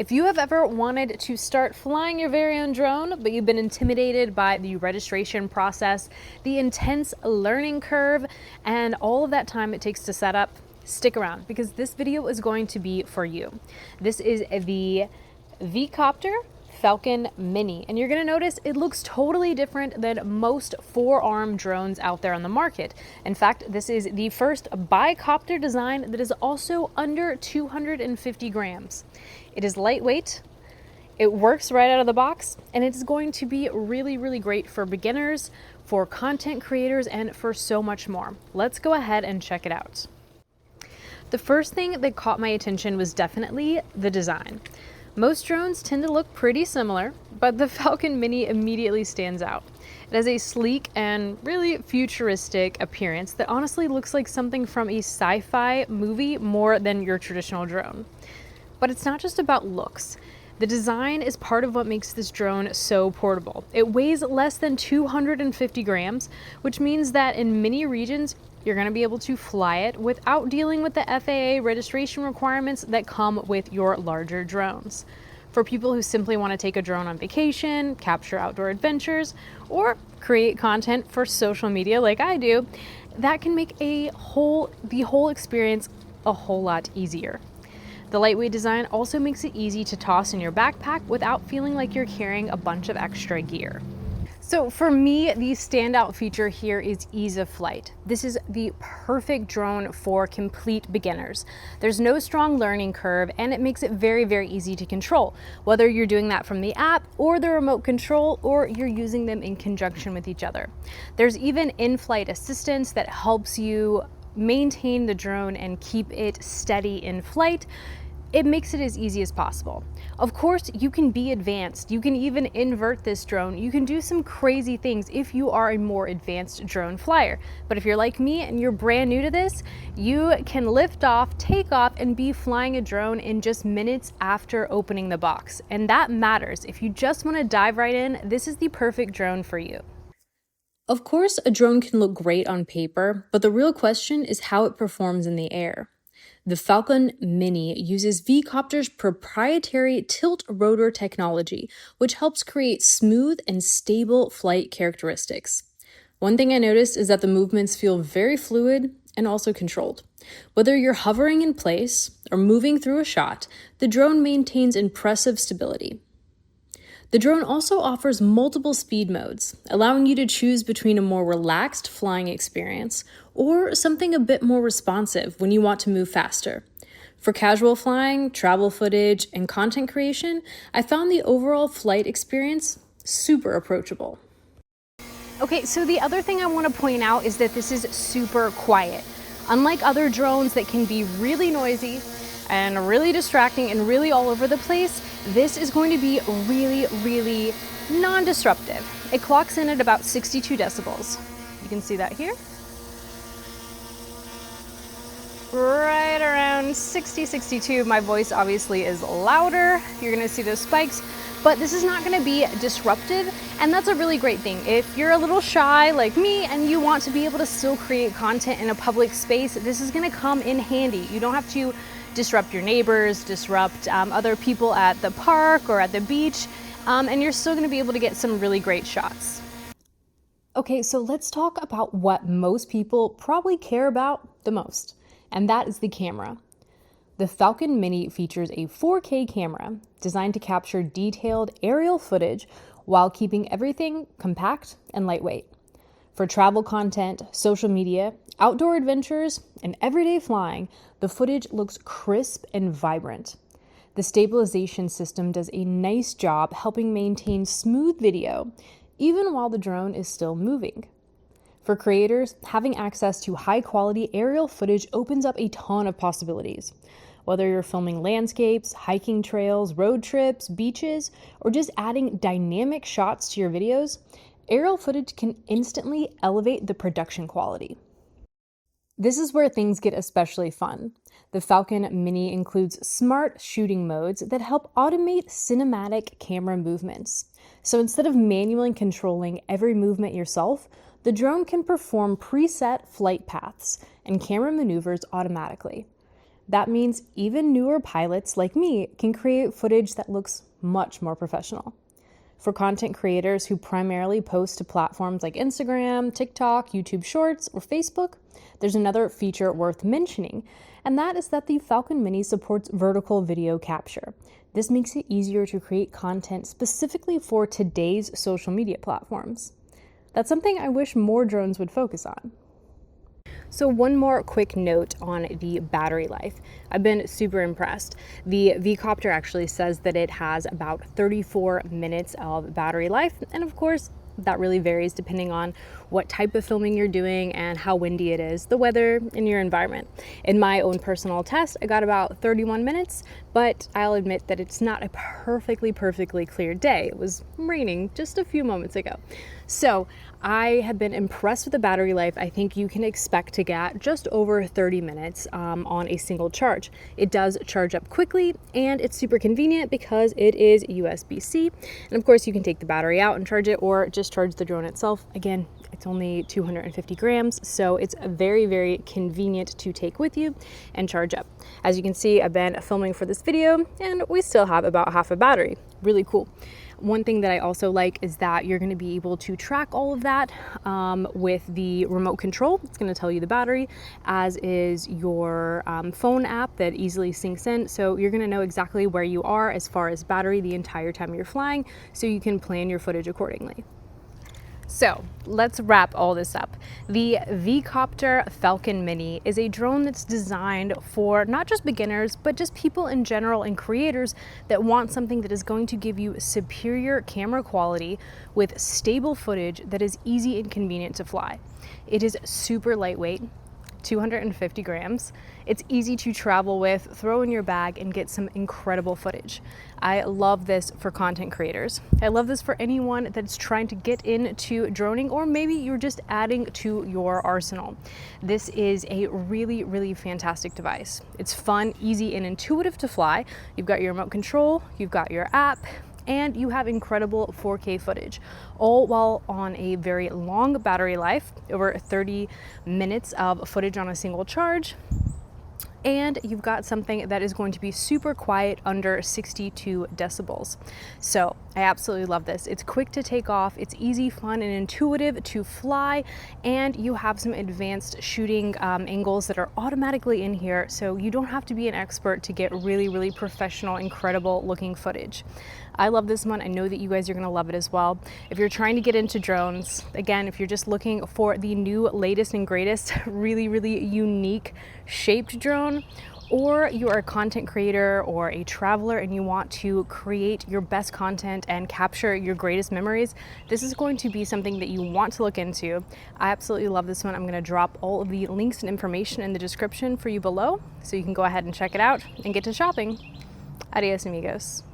If you have ever wanted to start flying your very own drone, but you've been intimidated by the registration process, the intense learning curve, and all of that time it takes to set up, stick around because this video is going to be for you. This is the Vcopter Falcon Mini, and you're going to notice it looks totally different than most four-arm drones out there on the market. In fact, this is the first Bi-Copter design that is also under 250 grams. It is lightweight, it works right out of the box, and it's going to be really, really great for beginners, for content creators, and for so much more. Let's go ahead and check it out. The first thing that caught my attention was definitely the design. Most drones tend to look pretty similar, but the Falcon Mini immediately stands out. It has a sleek and really futuristic appearance that honestly looks like something from a sci-fi movie more than your traditional drone. But it's not just about looks. The design is part of what makes this drone so portable. It weighs less than 250 grams, which means that in many regions, you're going to be able to fly it without dealing with the FAA registration requirements that come with your larger drones. For people who simply want to take a drone on vacation, capture outdoor adventures, or create content for social media like I do, that can make the whole experience a whole lot easier. The lightweight design also makes it easy to toss in your backpack without feeling like you're carrying a bunch of extra gear. So for me, the standout feature here is ease of flight. This is the perfect drone for complete beginners. There's no strong learning curve, and it makes it very, very easy to control, whether you're doing that from the app or the remote control, or you're using them in conjunction with each other. There's even in-flight assistance that helps you maintain the drone and keep it steady in flight. It makes it as easy as possible. Of course, you can be advanced. You can even invert this drone. You can do some crazy things if you are a more advanced drone flyer. But if you're like me and you're brand new to this, you can lift off, take off, and be flying a drone in just minutes after opening the box. And that matters. If you just want to dive right in, this is the perfect drone for you. Of course, a drone can look great on paper, but the real question is how it performs in the air. The Falcon Mini uses Vcopter's proprietary tilt rotor technology, which helps create smooth and stable flight characteristics. One thing I noticed is that the movements feel very fluid and also controlled. Whether you're hovering in place or moving through a shot, the drone maintains impressive stability. The drone also offers multiple speed modes, allowing you to choose between a more relaxed flying experience or something a bit more responsive when you want to move faster. For casual flying, travel footage, and content creation, I found the overall flight experience super approachable. Okay, so the other thing I want to point out is that this is super quiet. Unlike other drones that can be really noisy and really distracting and really all over the place, this is going to be really, really non-disruptive. It clocks in at about 62 decibels. You can see that here. Right around 60, 62. My voice obviously is louder. You're gonna see those spikes, but this is not gonna be disruptive, and that's a really great thing. If you're a little shy like me and you want to be able to still create content in a public space, this is gonna come in handy. You don't have to disrupt your neighbors, disrupt other people at the park or at the beach, and you're still gonna be able to get some really great shots. Okay, so let's talk about what most people probably care about the most, and that is the camera. The Falcon Mini features a 4K camera designed to capture detailed aerial footage while keeping everything compact and lightweight. For travel content, social media, outdoor adventures, and everyday flying, the footage looks crisp and vibrant. The stabilization system does a nice job helping maintain smooth video, even while the drone is still moving. For creators, having access to high-quality aerial footage opens up a ton of possibilities. Whether you're filming landscapes, hiking trails, road trips, beaches, or just adding dynamic shots to your videos, aerial footage can instantly elevate the production quality. This is where things get especially fun. The Falcon Mini includes smart shooting modes that help automate cinematic camera movements. So instead of manually controlling every movement yourself, the drone can perform preset flight paths and camera maneuvers automatically. That means even newer pilots like me can create footage that looks much more professional. For content creators who primarily post to platforms like Instagram, TikTok, YouTube Shorts, or Facebook, there's another feature worth mentioning, and that is that the Falcon Mini supports vertical video capture. This makes it easier to create content specifically for today's social media platforms. That's something I wish more drones would focus on. So one more quick note on the battery life. I've been super impressed. The Vcopter actually says that it has about 34 minutes of battery life, and of course, that really varies depending on what type of filming you're doing and how windy it is, the weather, and your environment. In my own personal test, I got about 31 minutes, but I'll admit that it's not a perfectly clear day. It was raining just a few moments ago. So I have been impressed with the battery life. I think you can expect to get just over 30 minutes on a single charge. It does charge up quickly, and it's super convenient because it is USB-C. And of course, you can take the battery out and charge it, or just charge the drone itself. Again, it's only 250 grams, so it's very convenient to take with you and charge up. As you can see, I've been filming for this video, and we still have about half a battery. Really cool. One thing that I also like is that you're going to be able to track all of that with the remote control. It's going to tell you the battery, as is your phone app that easily syncs in. So you're going to know exactly where you are as far as battery the entire time you're flying, so you can plan your footage accordingly. So let's wrap all this up. The Vcopter Falcon Mini is a drone that's designed for not just beginners, but just people in general and creators that want something that is going to give you superior camera quality with stable footage that is easy and convenient to fly. It is super lightweight, 250 grams. It's easy to travel with, throw in your bag, and get some incredible footage. I love this for content creators. I love this for anyone that's trying to get into droning, or maybe you're just adding to your arsenal. This is a really fantastic device. It's fun, easy, and intuitive to fly. You've got your remote control, you've got your app, and you have incredible 4K footage, all while on a very long battery life, over 30 minutes of footage on a single charge. And you've got something that is going to be super quiet, under 62 decibels. So I absolutely love this. It's quick to take off, it's easy, fun, and intuitive to fly, and you have some advanced shooting angles that are automatically in here, so you don't have to be an expert to get really professional, incredible looking footage. I love this one. I know that you guys are gonna love it as well. If you're trying to get into drones, again, if you're just looking for the new, latest and greatest, really unique shaped drone, or you are a content creator or a traveler and you want to create your best content and capture your greatest memories, this is going to be something that you want to look into. I absolutely love this one. I'm going to drop all of the links and information in the description for you below, so you can go ahead and check it out and get to shopping. Adios, amigos.